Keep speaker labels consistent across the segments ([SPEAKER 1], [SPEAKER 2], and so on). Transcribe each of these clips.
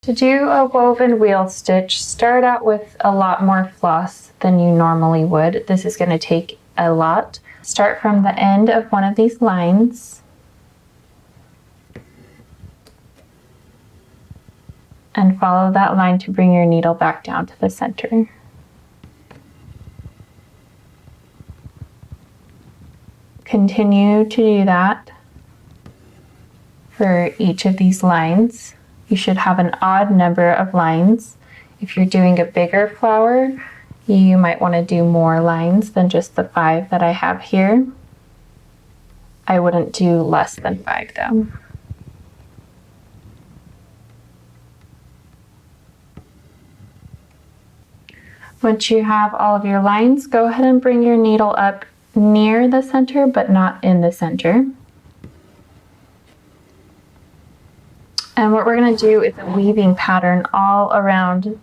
[SPEAKER 1] To do a woven wheel stitch, start out with a lot more floss than you normally would. This is going to take a lot. Start from the end of one of these lines and follow that line to bring your needle back down to the center. Continue to do that for each of these lines. You should have an odd number of lines. If you're doing a bigger flower, you might want to do more lines than just the 5 that I have here. I wouldn't do less than 5 though. Once you have all of your lines, go ahead and bring your needle up near the center, but not in the center. And what we're going to do is a weaving pattern all around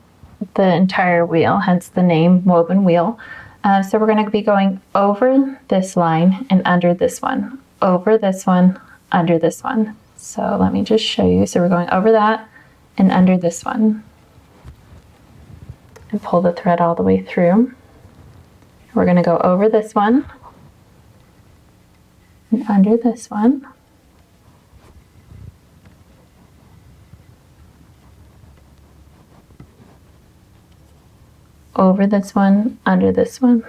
[SPEAKER 1] the entire wheel, hence the name woven wheel. So we're going to be going over this line and under this one, over this one, under this one. So let me just show you. So we're going over that and under this one. And pull the thread all the way through. We're going to go over this one and under this one. Over this one, under this one.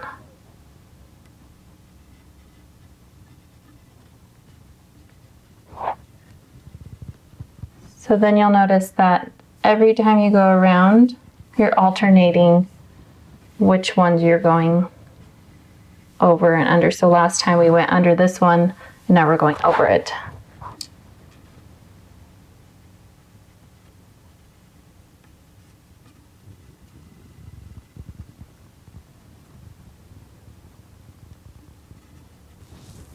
[SPEAKER 1] So then you'll notice that every time you go around, you're alternating which ones you're going over and under. So last time we went under this one, and now we're going over it.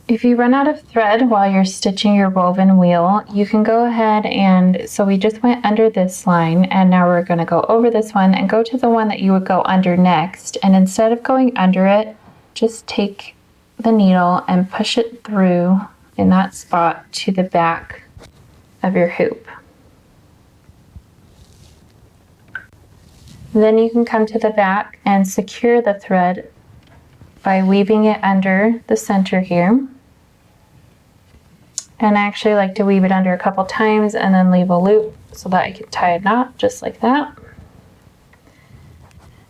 [SPEAKER 1] If you run out of thread while you're stitching your woven wheel, you can go ahead and, so we just went under this line and now we're going to go over this one and go to the one that you would go under next. And instead of going under it, just take the needle and push it through in that spot to the back of your hoop. Then you can come to the back and secure the thread by weaving it under the center here. And I actually like to weave it under a couple times and then leave a loop so that I can tie a knot just like that.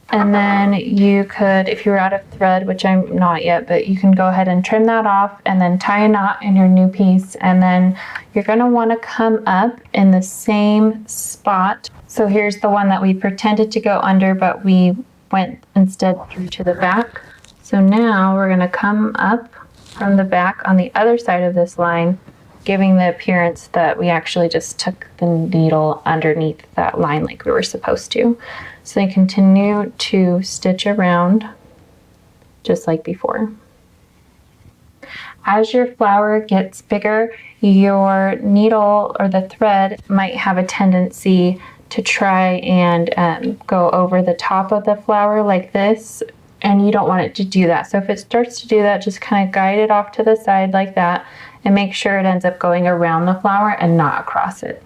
[SPEAKER 1] And then you could, if you're out of thread, which I'm not yet, but you can go ahead and trim that off and then tie a knot in your new piece. And then you're going to want to come up in the same spot. So here's the one that we pretended to go under, but we went instead through to the back. So now we're going to come up from the back on the other side of this line, giving the appearance that we actually just took the needle underneath that line like we were supposed to. So then continue to stitch around just like before. As your flower gets bigger, your needle or the thread might have a tendency to try and go over the top of the flower like this, and you don't want it to do that. So if it starts to do that, just kind of guide it off to the side like that and make sure it ends up going around the flower and not across it.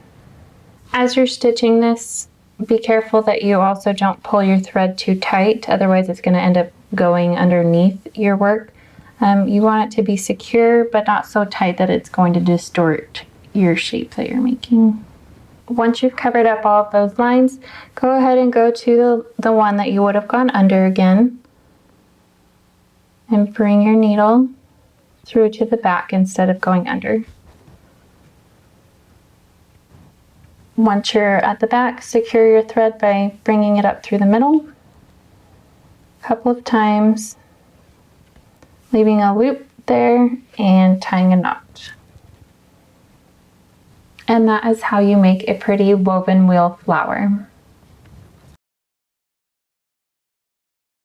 [SPEAKER 1] As you're stitching this, be careful that you also don't pull your thread too tight, otherwise it's going to end up going underneath your work. You want it to be secure, but not so tight that it's going to distort your shape that you're making. Once you've covered up all of those lines, go ahead and go to the one that you would have gone under again, and bring your needle through to the back instead of going under. Once you're at the back, secure your thread by bringing it up through the middle a couple of times, leaving a loop there and tying a knot. And that is how you make a pretty woven wheel flower.